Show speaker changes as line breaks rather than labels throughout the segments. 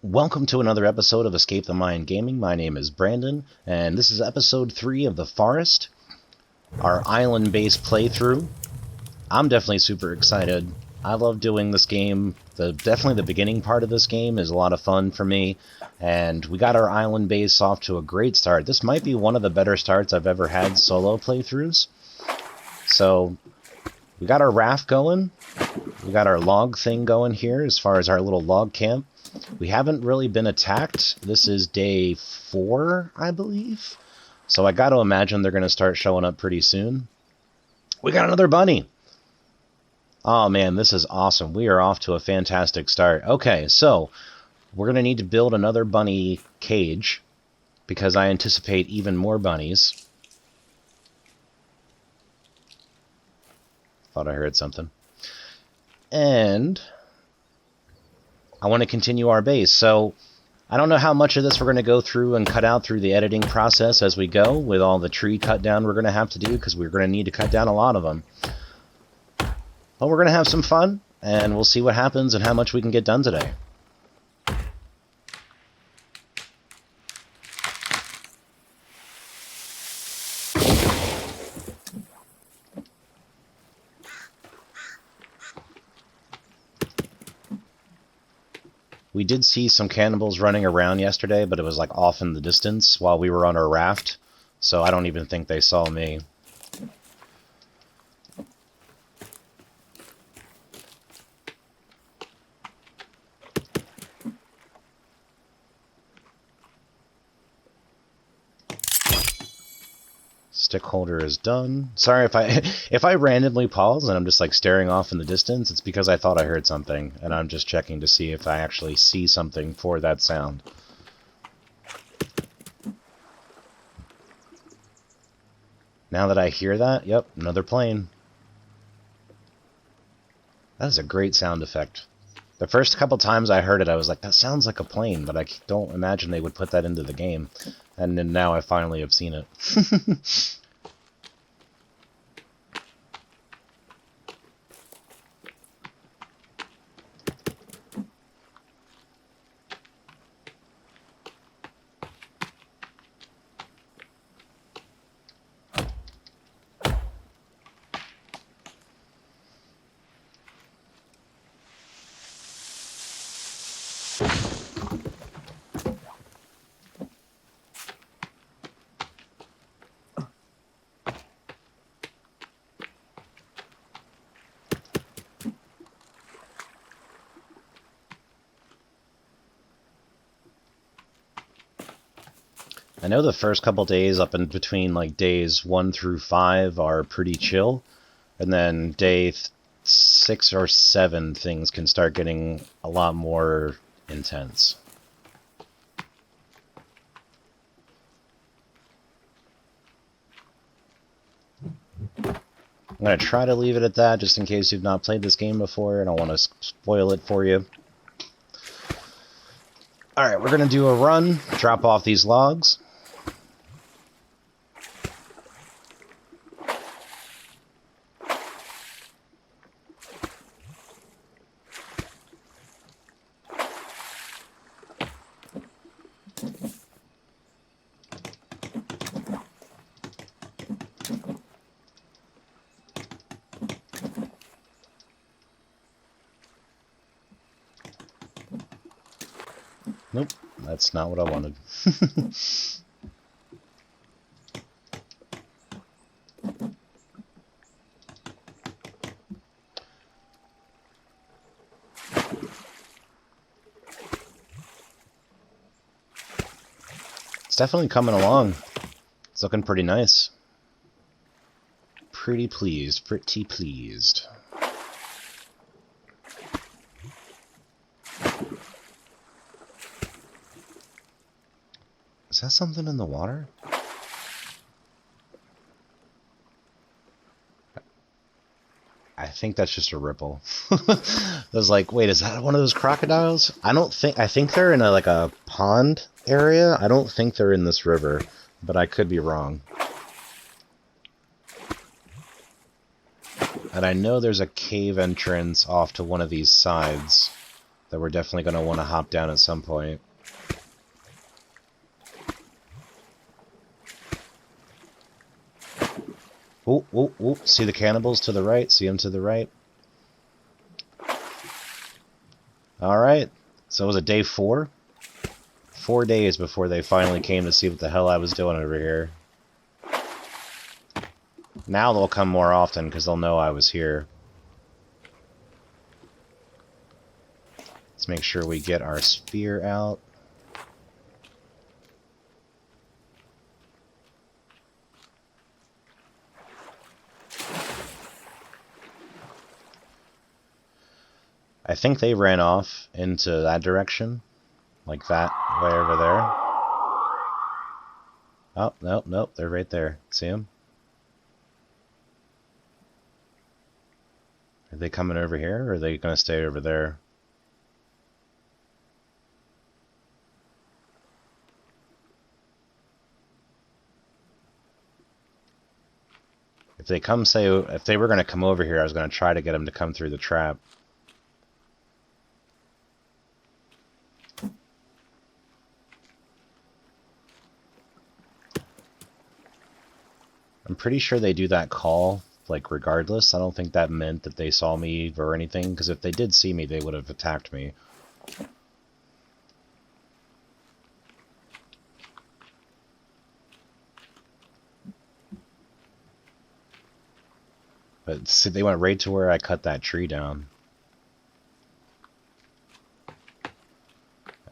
Welcome to another episode of Escape the Mind Gaming. My name is Brandon, and this is episode 3 of The Forest, our island-based playthrough. I'm definitely super excited. I love doing this game. Definitely the beginning part of this game is a lot of fun for me, and we got our island base off to a great start. This might be one of the better starts I've ever had solo playthroughs. So, we got our raft going. We got our log thing going here as far as our little log camp. We haven't really been attacked. This is day 4, I believe. So I gotta imagine they're gonna start showing up pretty soon. We got another bunny! Oh man, this is awesome. We are off to a fantastic start. Okay, so we're gonna need to build another bunny cage because I anticipate even more bunnies. Thought I heard something. And I want to continue our base. So I don't know how much of this we're going to go through and cut out through the editing process as we go with all the tree cut down we're going to have to do because we're going to need to cut down a lot of them. But we're going to have some fun and we'll see what happens and how much we can get done today. We did see some cannibals running around yesterday, but it was like off in the distance while we were on our raft, so I don't even think they saw me. Stick holder is done. Sorry if I randomly pause and I'm just like staring off in the distance, it's because I thought I heard something and I'm just checking to see if I actually see something for that sound. Now that I hear that, yep, another plane. That is a great sound effect. The first couple times I heard it, I was like, that sounds like a plane, but I don't imagine they would put that into the game. And then now I finally have seen it. I know the first couple days up in between like days 1 through 5 are pretty chill, and then day 6 or 7 things can start getting a lot more intense. I'm going to try to leave it at that just in case you've not played this game before. I don't want to spoil it for you. Alright, we're going to do a run, drop off these logs. Nope, that's not what I wanted. It's definitely coming along. It's looking pretty nice. Pretty pleased, pretty pleased. Is that something in the water? I think that's just a ripple. I was like, wait, is that one of those crocodiles? I think they're in like a pond area. I don't think they're in this river, but I could be wrong. And I know there's a cave entrance off to one of these sides. that we're definitely going to want to hop down at some point. Oh, oh, oh, see the cannibals to the right? See them to the right? Alright, so was it day 4? 4 days before they finally came to see what the hell I was doing over here. Now they'll come more often because they'll know I was here. Let's make sure we get our spear out. I think they ran off into that direction. Like that, way over there. Oh, nope, nope, they're right there. See them? Are they coming over here, or are they going to stay over there? If they were going to come over here, I was going to try to get them to come through the trap. I'm pretty sure they do that call, like, regardless. I don't think that meant that they saw me or anything, because if they did see me, they would have attacked me. But see, they went right to where I cut that tree down.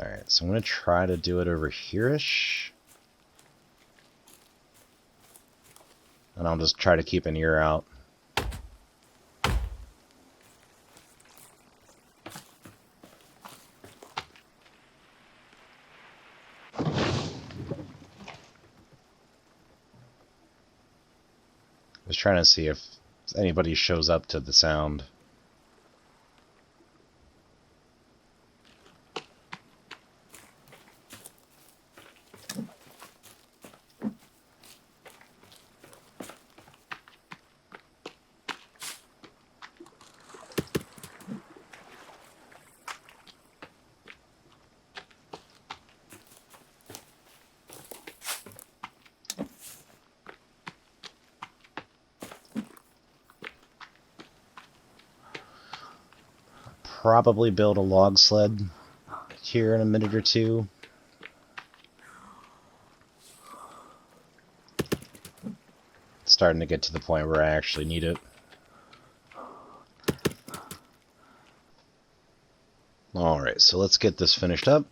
Alright, so I'm going to try to do it over here-ish. And I'll just try to keep an ear out. Just trying to see if anybody shows up to the sound. Probably build a log sled here in a minute or two. It's starting to get to the point where I actually need it. Alright, so let's get this finished up.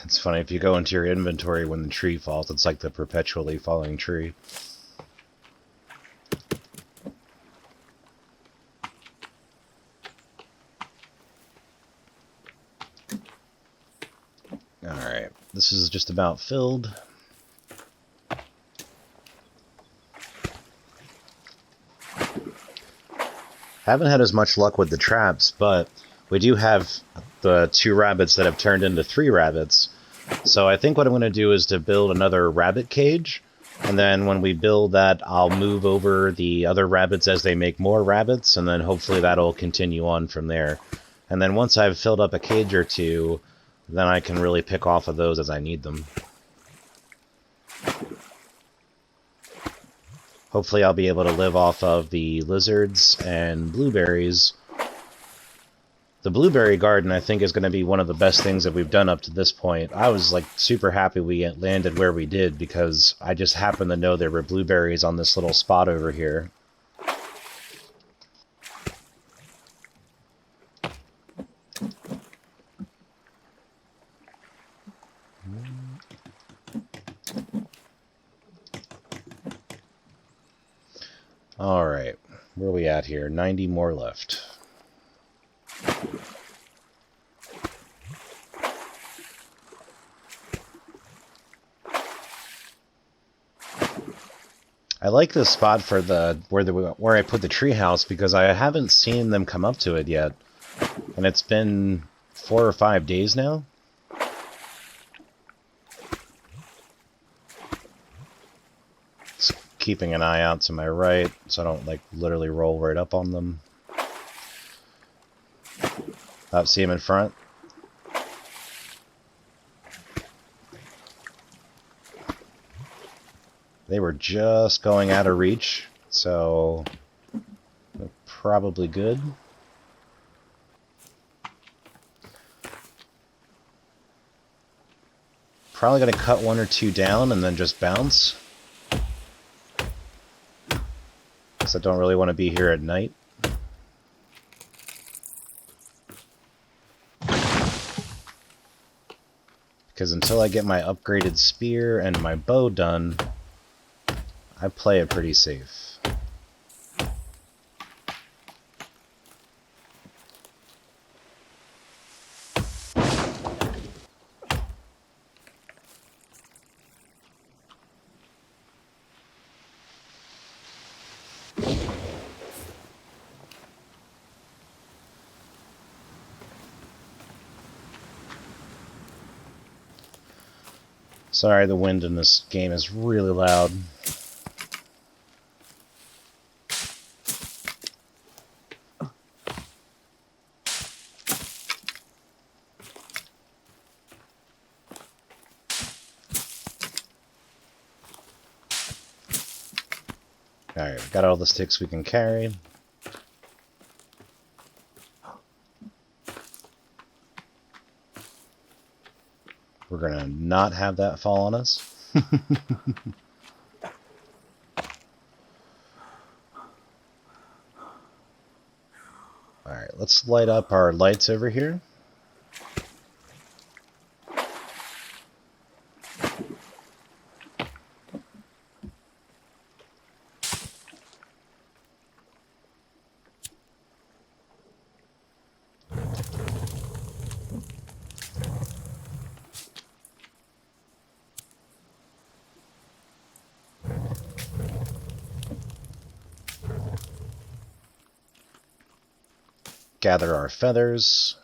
It's funny, if you go into your inventory when the tree falls, it's like the perpetually falling tree. Alright, this is just about filled. Haven't had as much luck with the traps, but we do have the 2 rabbits that have turned into 3 rabbits. So I think what I'm going to do is to build another rabbit cage, and then when we build that, I'll move over the other rabbits as they make more rabbits, and then hopefully that'll continue on from there. And then once I've filled up a cage or 2, then I can really pick off of those as I need them. Hopefully I'll be able to live off of the lizards and blueberries. The blueberry garden, I think, is going to be one of the best things that we've done up to this point. I was, like, super happy we landed where we did, because I just happened to know there were blueberries on this little spot over here. Alright, where are we at here? 90 more left. I like this spot for where I put the treehouse because I haven't seen them come up to it yet. And it's been 4 or 5 days now. Just keeping an eye out to my right so I don't like literally roll right up on them. See him in front. They were just going out of reach, so they're probably good. Probably going to cut 1 or 2 down and then just bounce. Because I don't really want to be here at night. Because until I get my upgraded spear and my bow done, I play it pretty safe. Sorry, the wind in this game is really loud. Alright, we've got all the sticks we can carry. We're gonna not have that fall on us. Alright, let's light up our lights over here. Gather our feathers.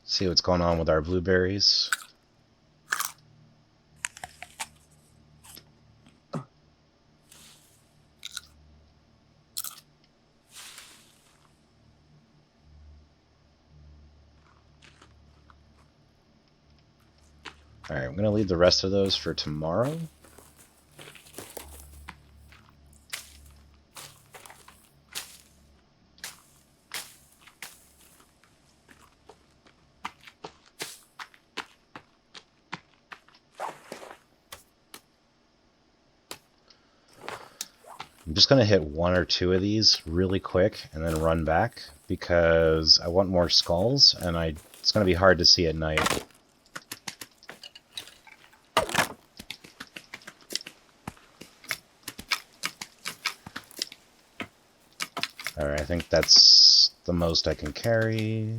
See what's going on with our blueberries. Alright, I'm going to leave the rest of those for tomorrow. I'm just going to hit 1 or 2 of these really quick and then run back because I want more skulls and it's going to be hard to see at night. Alright, I think that's the most I can carry.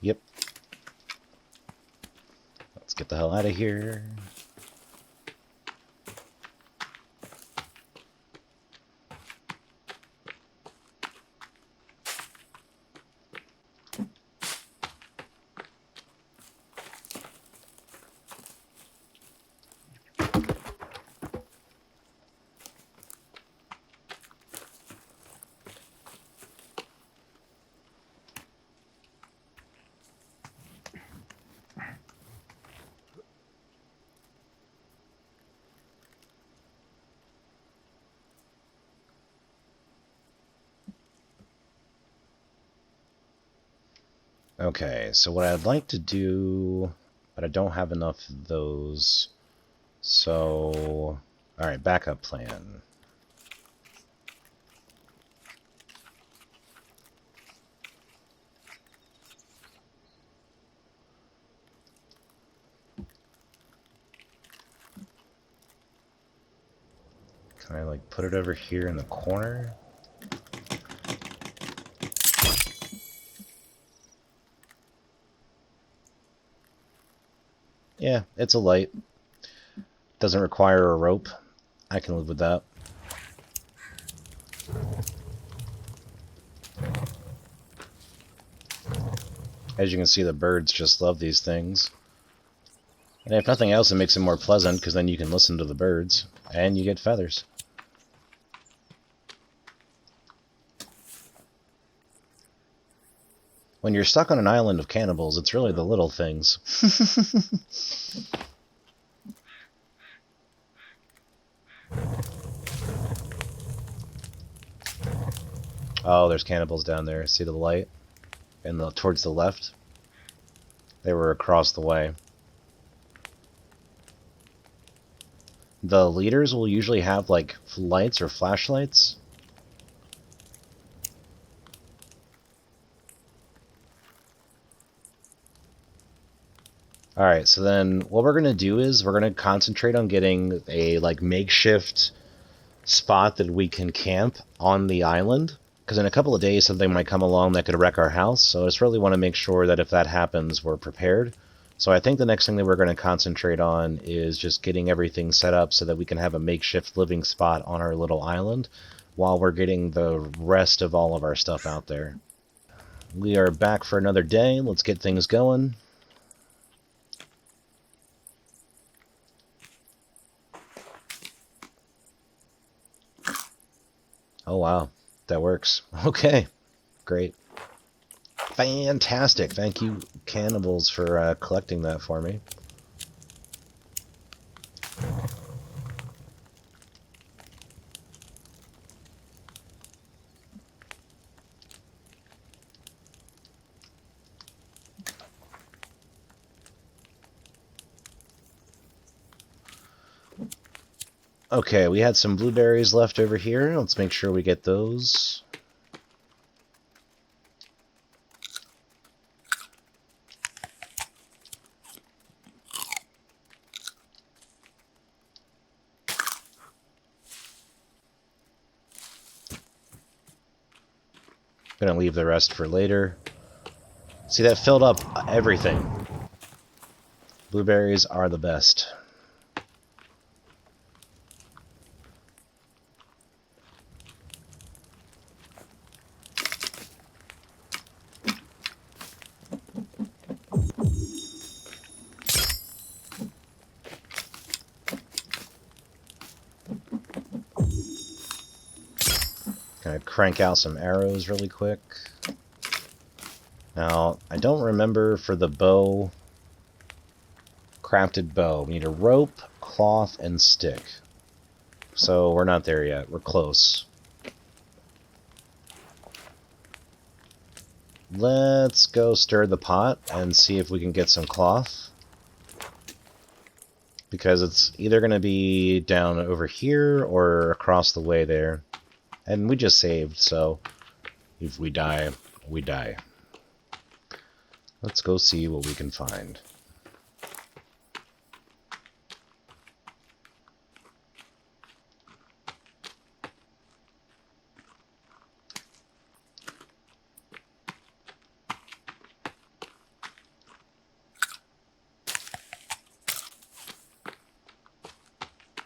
Yep. Let's get the hell out of here. Okay, so what I'd like to do, but I don't have enough of those, So, alright, backup plan. Can I, like, put it over here in the corner? Yeah, it's a light. Doesn't require a rope. I can live with that. As you can see, the birds just love these things. And if nothing else, it makes it more pleasant, because then you can listen to the birds, and you get feathers. When you're stuck on an island of cannibals, it's really the little things. Oh, there's cannibals down there. See the light? And towards the left? They were across the way. The leaders will usually have, like, lights or flashlights. Alright, so then what we're going to do is we're going to concentrate on getting a, like, makeshift spot that we can camp on the island. Because in a couple of days, something might come along that could wreck our house. So I just really want to make sure that if that happens, we're prepared. So I think the next thing that we're going to concentrate on is just getting everything set up so that we can have a makeshift living spot on our little island while we're getting the rest of all of our stuff out there. We are back for another day. Let's get things going. Oh, wow. That works. Okay. Great. Fantastic. Thank you, cannibals, for collecting that for me. Okay, we had some blueberries left over here. Let's make sure we get those. Gonna leave the rest for later. See, that filled up everything. Blueberries are the best. Gonna crank out some arrows really quick. Now, I don't remember for the bow, crafted bow. We need a rope, cloth, and stick. So we're not there yet. We're close. Let's go stir the pot and see if we can get some cloth. Because it's either going to be down over here or across the way there. And we just saved, so if we die, we die. Let's go see what we can find.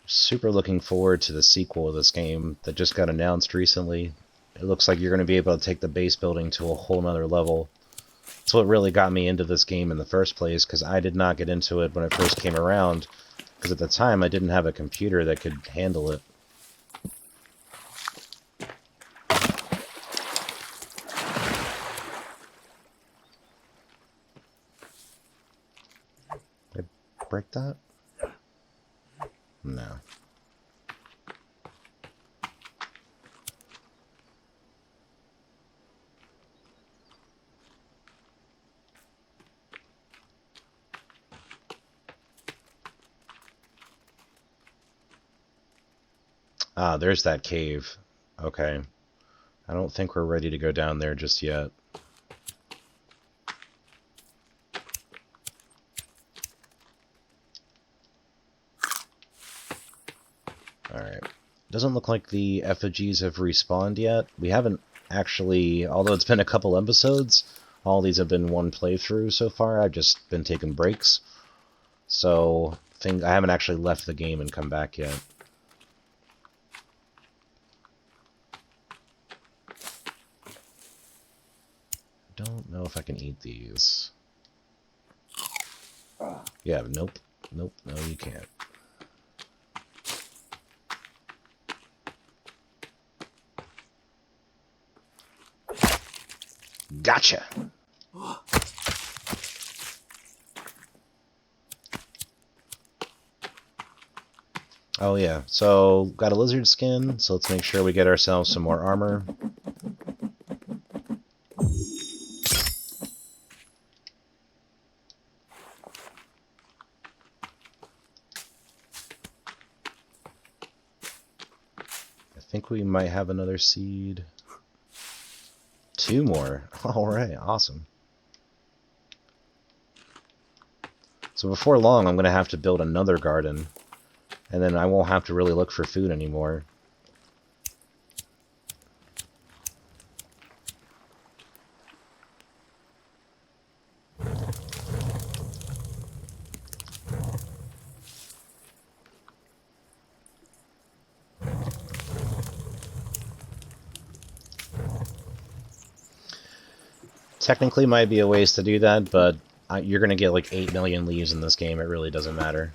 Super looking forward to the sequel of this game that just got announced recently. It looks like you're going to be able to take the base building to a whole nother level. That's what really got me into this game in the first place, because I did not get into it when it first came around, because at the time I didn't have a computer that could handle it. Did I break that? No. Ah, there's that cave. Okay. I don't think we're ready to go down there just yet. Alright. Doesn't look like the effigies have respawned yet. We haven't actually, although it's been a couple episodes, all these have been one playthrough so far. I've just been taking breaks. So, I haven't actually left the game and come back yet. Don't know if I can eat these. Yeah, nope. Nope, no you can't. Gotcha! Oh yeah, so got a lizard skin, so let's make sure we get ourselves some more armor. I think we might have another seed. 2 more. Alright, awesome. So before long, I'm going to have to build another garden. And then I won't have to really look for food anymore. Technically might be a ways to do that, but you're going to get like 8 million leaves in this game. It really doesn't matter.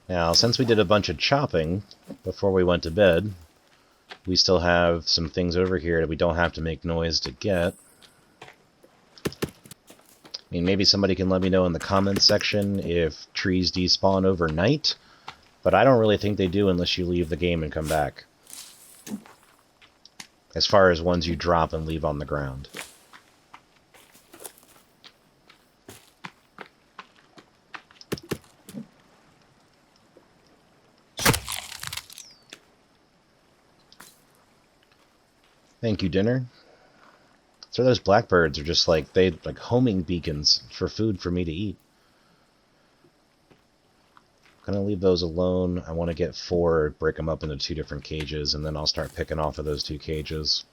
Now, since we did a bunch of chopping before we went to bed, we still have some things over here that we don't have to make noise to get. I mean, maybe somebody can let me know in the comments section if trees despawn overnight, but I don't really think they do unless you leave the game and come back. As far as ones you drop and leave on the ground. Thank you, dinner. So those blackbirds are just like, like homing beacons for food for me to eat. I'm gonna leave those alone. I want to get 4, break them up into 2 different cages, and then I'll start picking off of those 2 cages.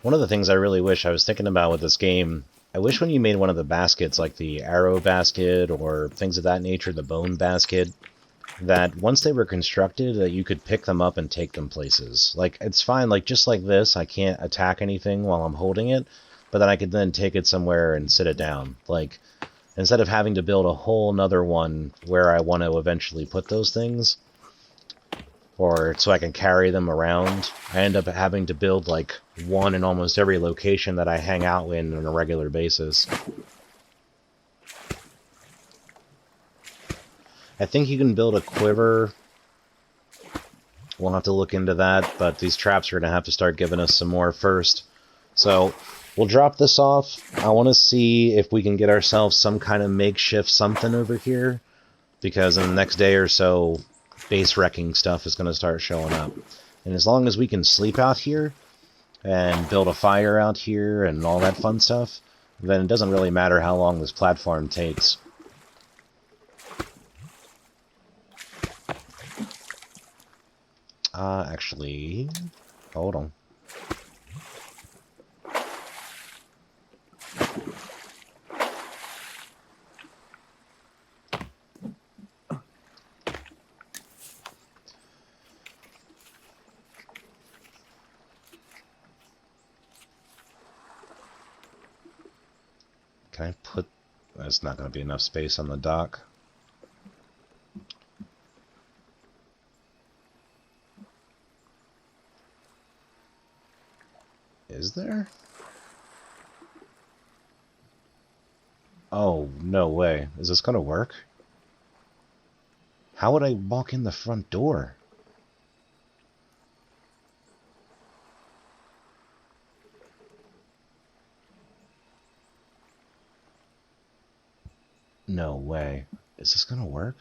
One of the things I really wish I was thinking about with this game, I wish when you made one of the baskets, like the arrow basket or things of that nature, the bone basket, that once they were constructed, that you could pick them up and take them places. Like, it's fine, like, just like this, I can't attack anything while I'm holding it, but then I could then take it somewhere and sit it down. Like, instead of having to build a whole nother one where I want to eventually put those things, or so I can carry them around, I end up having to build, like, one in almost every location that I hang out in on a regular basis. I think you can build a quiver. We'll have to look into that, but these traps are going to have to start giving us some more first. So, we'll drop this off. I want to see if we can get ourselves some kind of makeshift something over here, because in the next day or so, base wrecking stuff is going to start showing up. And as long as we can sleep out here, and build a fire out here, and all that fun stuff, then it doesn't really matter how long this platform takes. Actually, hold on. Can I put... There's not going to be enough space on the dock. Is there? Oh, no way. Is this gonna work? How would I walk in the front door? No way. Is this gonna work?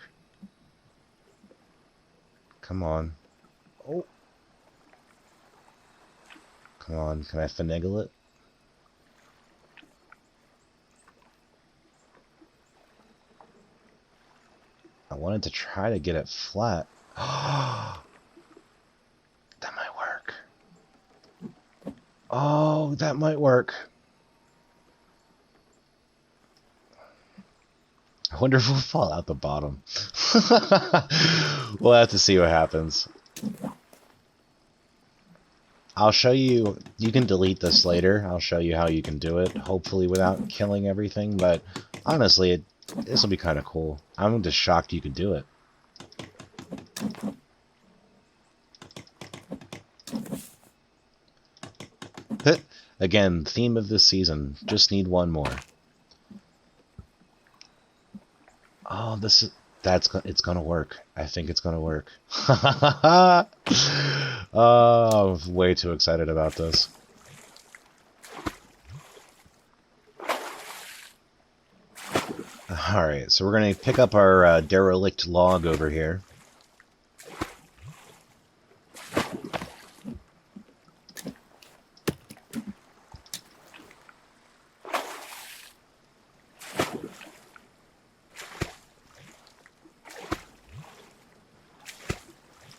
Come on. Oh. Come on, can I finagle it? I wanted to try to get it flat. That might work. Oh, that might work. I wonder if we'll fall out the bottom. We'll have to see what happens. I'll show you, you can delete this later. I'll show you how you can do it, hopefully without killing everything, but honestly, this will be kind of cool. I'm just shocked you could do it. Again, theme of this season, just need one more. Oh, it's gonna work. I think it's gonna work. Oh, I'm way too excited about this. Alright, so we're gonna pick up our derelict log over here.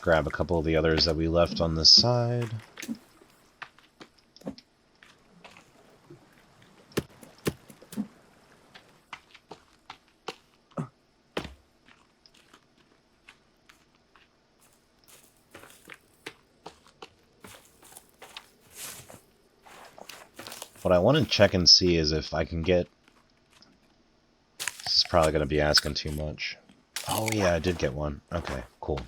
Grab a couple of the others that we left on this side. What I want to check and see is if I can get... This is probably going to be asking too much. Oh yeah, I did get one. Okay, cool.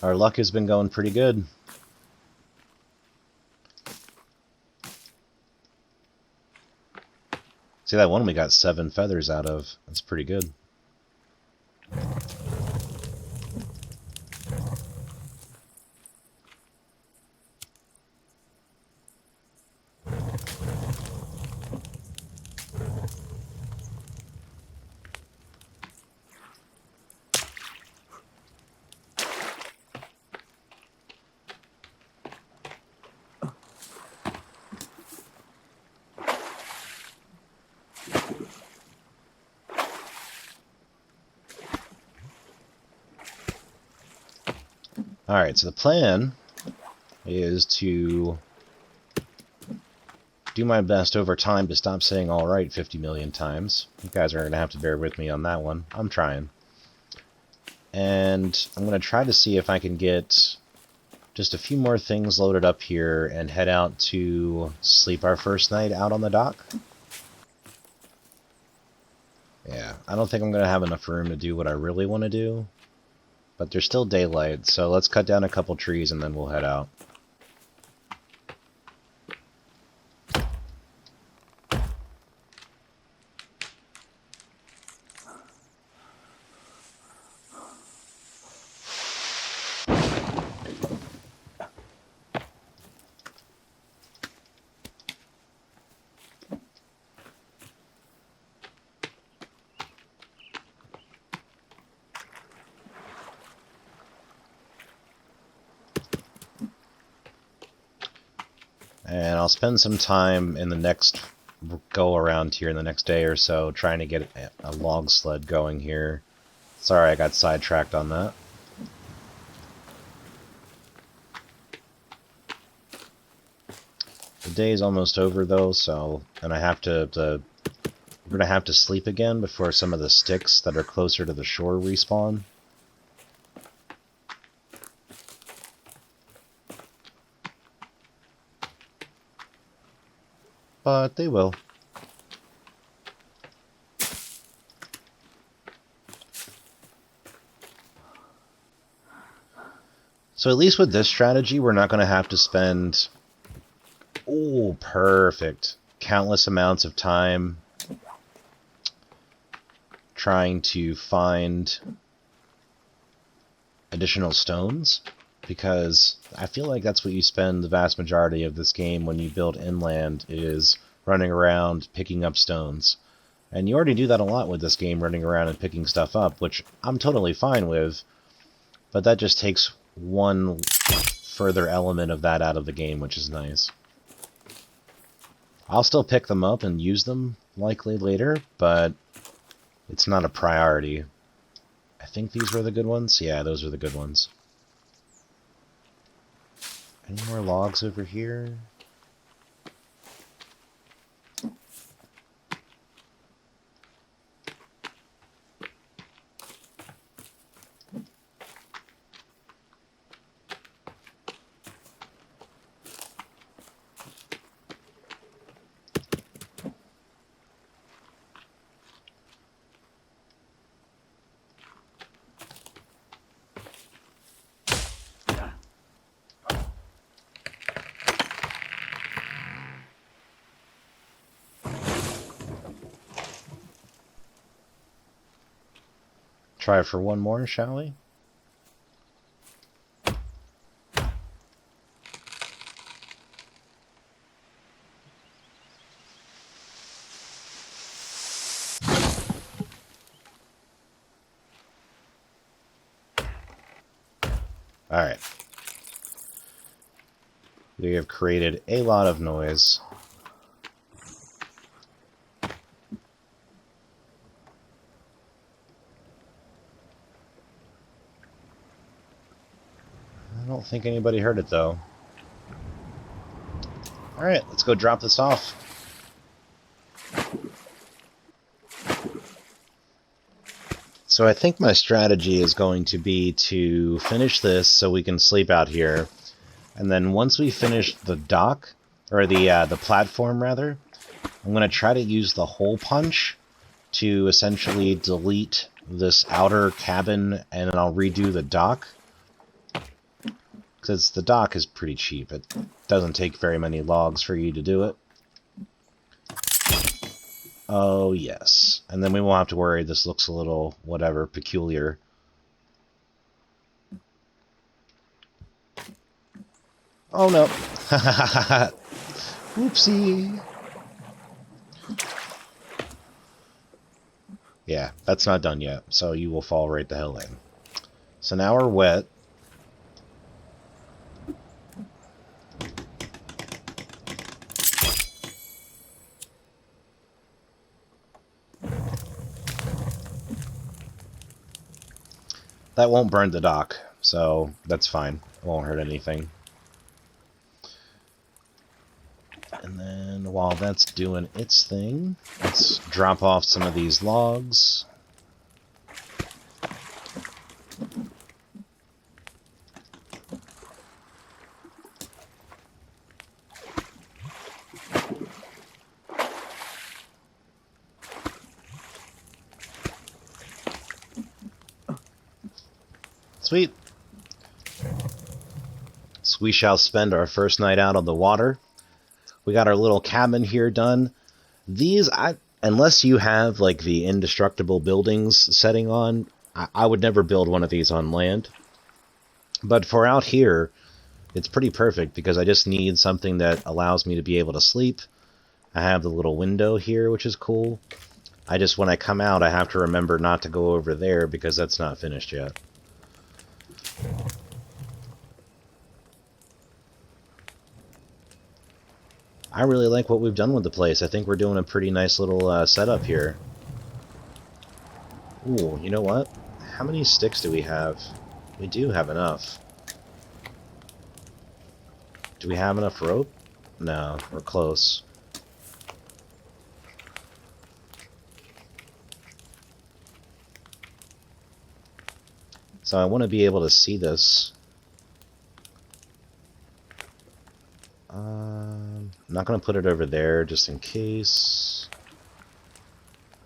Our luck has been going pretty good. See, that one we got 7 feathers out of. That's pretty good. Alright, so the plan is to do my best over time to stop saying alright 50 million times. You guys are going to have to bear with me on that one. I'm trying. And I'm going to try to see if I can get just a few more things loaded up here and head out to sleep our first night out on the dock. Yeah, I don't think I'm going to have enough room to do what I really want to do. But there's still daylight, so let's cut down a couple trees and then we'll head out. And I'll spend some time in the next go around here in the next day or so trying to get a log sled going here. Sorry I got sidetracked on that. The day's almost over though, so and I have to we're gonna have to sleep again before some of the sticks that are closer to the shore respawn. But they will. So at least with this strategy, we're not going to have to spend, oh, perfect, countless amounts of time trying to find additional stones, because I feel like that's what you spend the vast majority of this game when you build inland, is running around picking up stones. And you already do that a lot with this game, running around and picking stuff up, which I'm totally fine with, but that just takes one further element of that out of the game, which is nice. I'll still pick them up and use them likely later, but it's not a priority. I think these were the good ones? Yeah, those are the good ones. Any more logs over here? Try for one more, shall we? Alright. We have created a lot of noise. I don't think anybody heard it, though. Alright, let's go drop this off. So I think my strategy is going to be to finish this so we can sleep out here. And then once we finish the dock, or the platform, rather, I'm going to try to use the hole punch to essentially delete this outer cabin, and then I'll redo the dock. Because the dock is pretty cheap. It doesn't take very many logs for you to do it. Oh, yes. And then we won't have to worry this looks a little, whatever, peculiar. Oh, no. Oopsie. Yeah, that's not done yet, so you will fall right the hell in. So now we're wet. That won't burn the dock, so that's fine. It won't hurt anything. And then while that's doing its thing, let's drop off some of these logs. Sweet. So we shall spend our first night out on the water. We got our little cabin here done. These, unless you have like the indestructible buildings setting on, I would never build one of these on land. But for out here, it's pretty perfect because I just need something that allows me to be able to sleep. I have the little window here, which is cool. When I come out, I have to remember not to go over there because that's not finished yet. I really like what we've done with the place. I think we're doing a pretty nice little setup here. Ooh, you know what? How many sticks do we have? We do have enough. Do we have enough rope? No, we're close. So I want to be able to see this. I'm not going to put it over there just in case.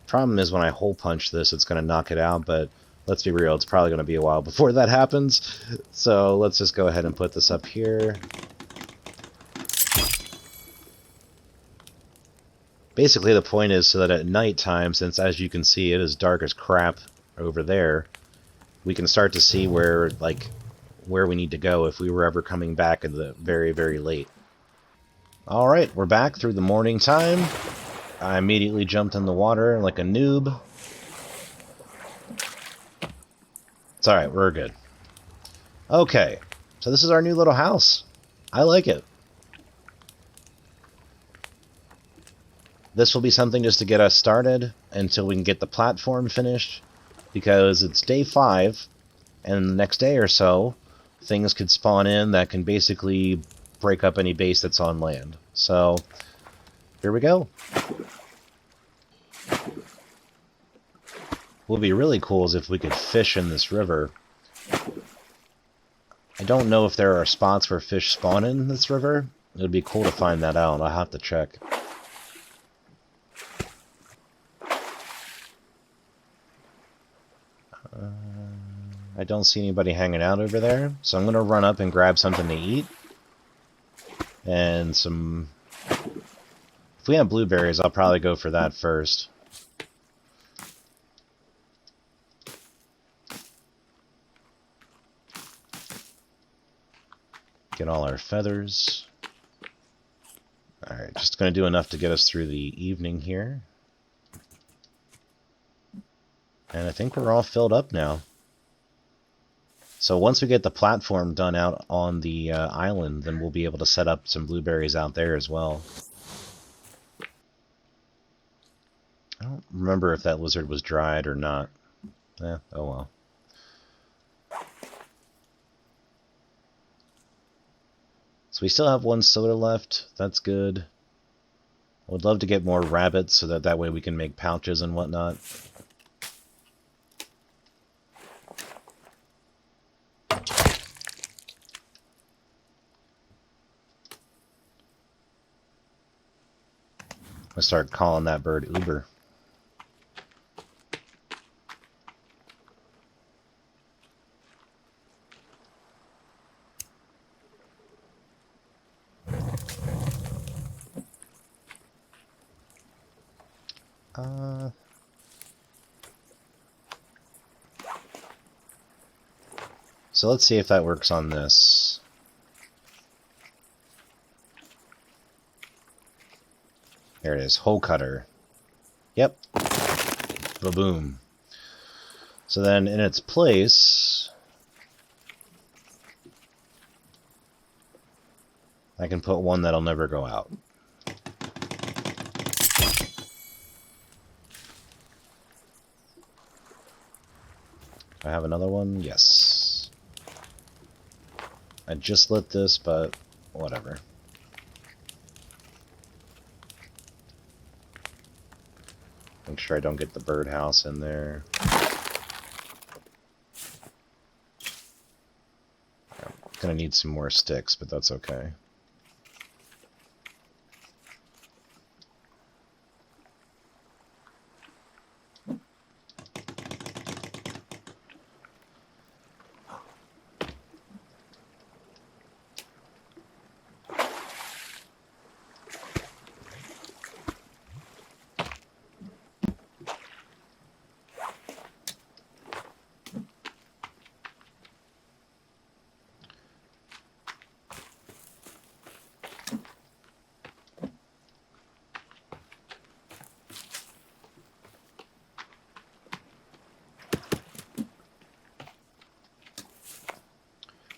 Problem is when I hole punch this, it's going to knock it out, but let's be real, it's probably going to be a while before that happens. So let's just go ahead and put this up here. Basically, the point is so that at nighttime, since as you can see it is dark as crap over there, we can start to see where we need to go if we were ever coming back in the very, very late. Alright, we're back through the morning time. I immediately jumped in the water like a noob. It's alright, we're good. Okay, so this is our new little house. I like it. This will be something just to get us started until we can get the platform finished, because it's day 5, and the next day or so, things could spawn in that can basically break up any base that's on land. So, here we go. What would be really cool is if we could fish in this river. I don't know if there are spots where fish spawn in this river. It would be cool to find that out. I'll have to check. I don't see anybody hanging out over there, so I'm going to run up and grab something to eat. And some... If we have blueberries, I'll probably go for that first. Get all our feathers. Alright, just going to do enough to get us through the evening here. And I think we're all filled up now. So once we get the platform done out on the island, then we'll be able to set up some blueberries out there as well. I don't remember if that lizard was dried or not. Oh well. So we still have 1 soda left. That's good. I would love to get more rabbits so that way we can make pouches and whatnot. I start calling that bird Uber. So let's see if that works on this. There it is, hole cutter. Yep. Ba-boom. So then in its place, I can put one that'll never go out. I have another one? Yes. I just lit this, but whatever. Make sure I don't get the birdhouse in there. I'm gonna need some more sticks, but that's okay.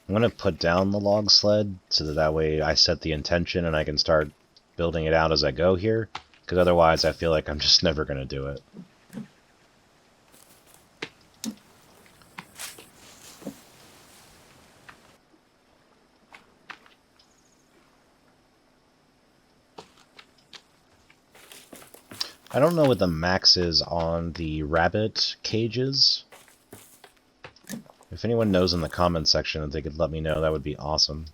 I'm going to put down the log sled so that way I set the intention and I can start building it out as I go here, because otherwise I feel like I'm just never going to do it. I don't know what the max is on the rabbit cages. If anyone knows in the comments section that they could let me know, that would be awesome.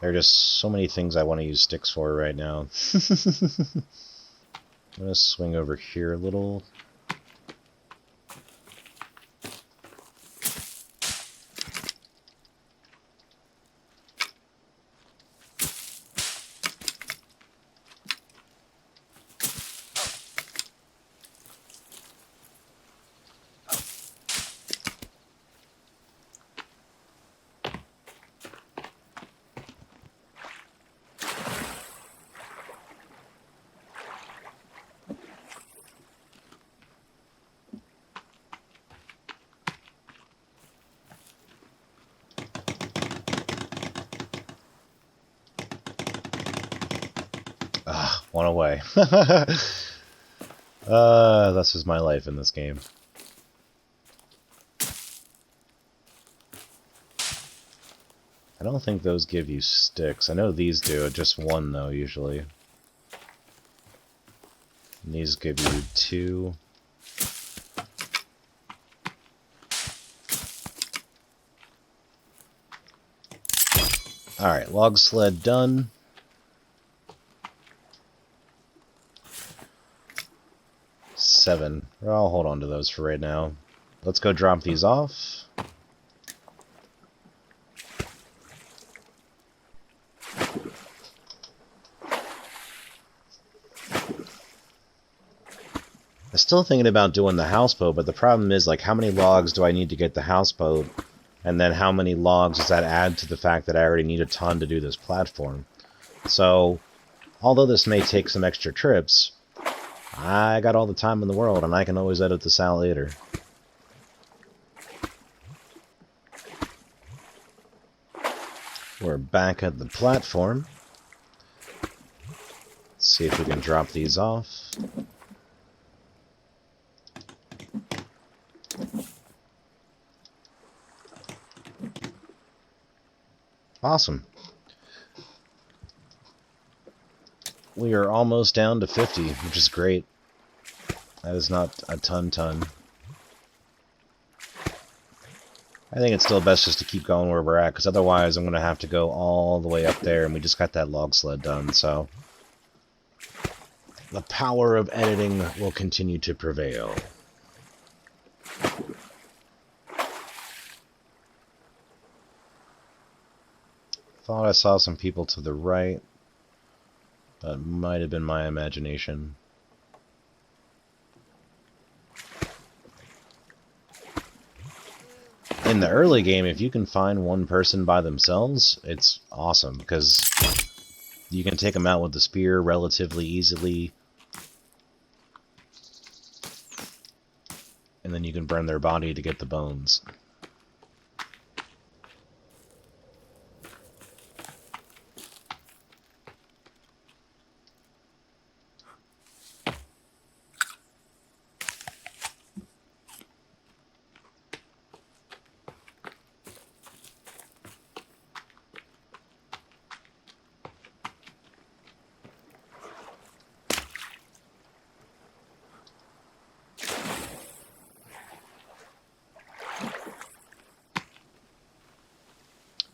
There are just so many things I want to use sticks for right now. I'm going to swing over here a little. One away. This is my life in this game. I don't think those give you sticks. I know these do, just one though, usually. And these give you 2. Alright, log sled done. Seven. I'll hold on to those for right now. Let's go drop these off. I'm still thinking about doing the houseboat, but the problem is, like, how many logs do I need to get the houseboat? And then how many logs does that add to the fact that I already need a ton to do this platform? So, although this may take some extra trips, I got all the time in the world, and I can always edit this out later. We're back at the platform. Let's see if we can drop these off. Awesome. We are almost down to 50, which is great. That is not a ton. I think it's still best just to keep going where we're at, because otherwise I'm going to have to go all the way up there, and we just got that log sled done, so... The power of editing will continue to prevail. Thought I saw some people to the right. That might have been my imagination. In the early game, if you can find one person by themselves, it's awesome, because you can take them out with the spear relatively easily. And then you can burn their body to get the bones.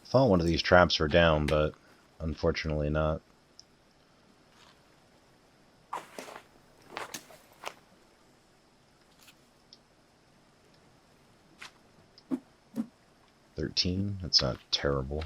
I thought one of these traps were down, but unfortunately not. $13? That's not terrible.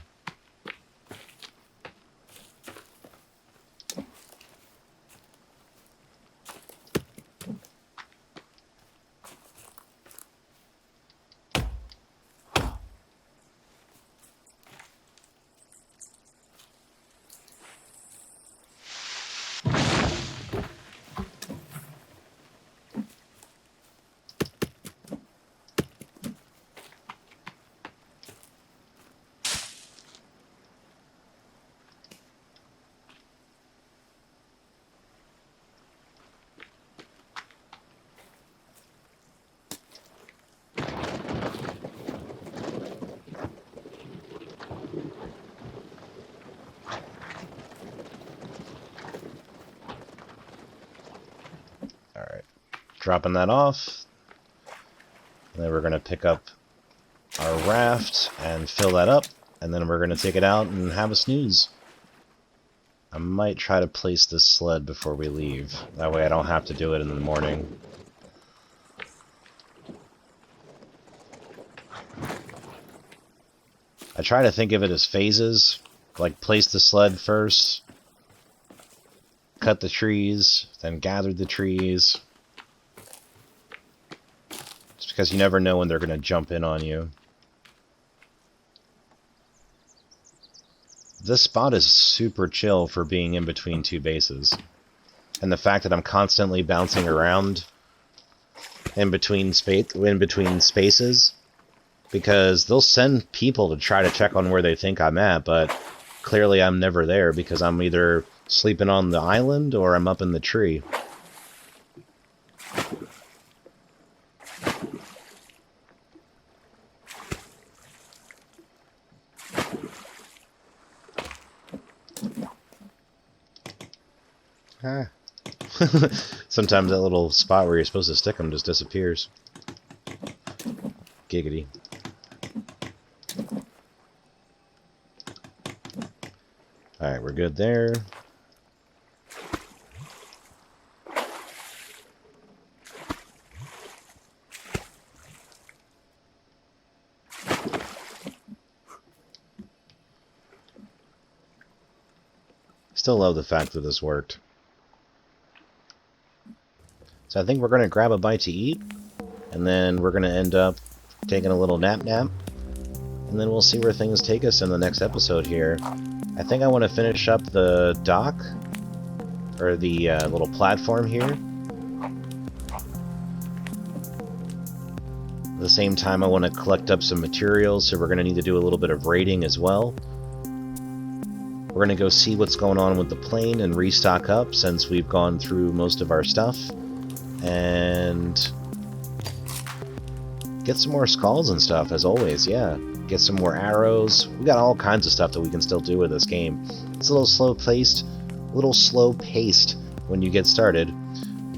Dropping that off. And then we're going to pick up our raft and fill that up. And then we're going to take it out and have a snooze. I might try to place this sled before we leave. That way I don't have to do it in the morning. I try to think of it as phases. Like, place the sled first, cut the trees, then gather the trees. Just because you never know when they're going to jump in on you. This spot is super chill for being in between two bases. And the fact that I'm constantly bouncing around in between spaces, because they'll send people to try to check on where they think I'm at, but clearly I'm never there because I'm either sleeping on the island or I'm up in the tree. Ah. Sometimes that little spot where you're supposed to stick them just disappears. Giggity. Alright, we're good there. Still love the fact that this worked. So I think we're going to grab a bite to eat, and then we're going to end up taking a little nap, and then we'll see where things take us in the next episode here. I think I want to finish up the dock, or the little platform here. At the same time, I want to collect up some materials, so we're going to need to do a little bit of raiding as well. We're going to go see what's going on with the plane and restock up since we've gone through most of our stuff. And get some more skulls and stuff, as always, yeah. Get some more arrows. We got all kinds of stuff that we can still do with this game. It's a little slow-paced when you get started,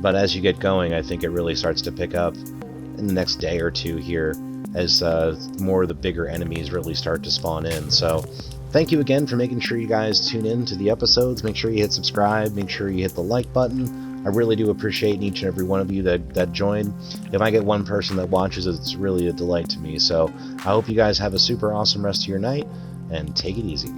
but as you get going, I think it really starts to pick up in the next day or two here as more of the bigger enemies really start to spawn in. So thank you again for making sure you guys tune in to the episodes. Make sure you hit subscribe. Make sure you hit the like button. I really do appreciate each and every one of you that join. If I get one person that watches, it's really a delight to me. So I hope you guys have a super awesome rest of your night, and take it easy.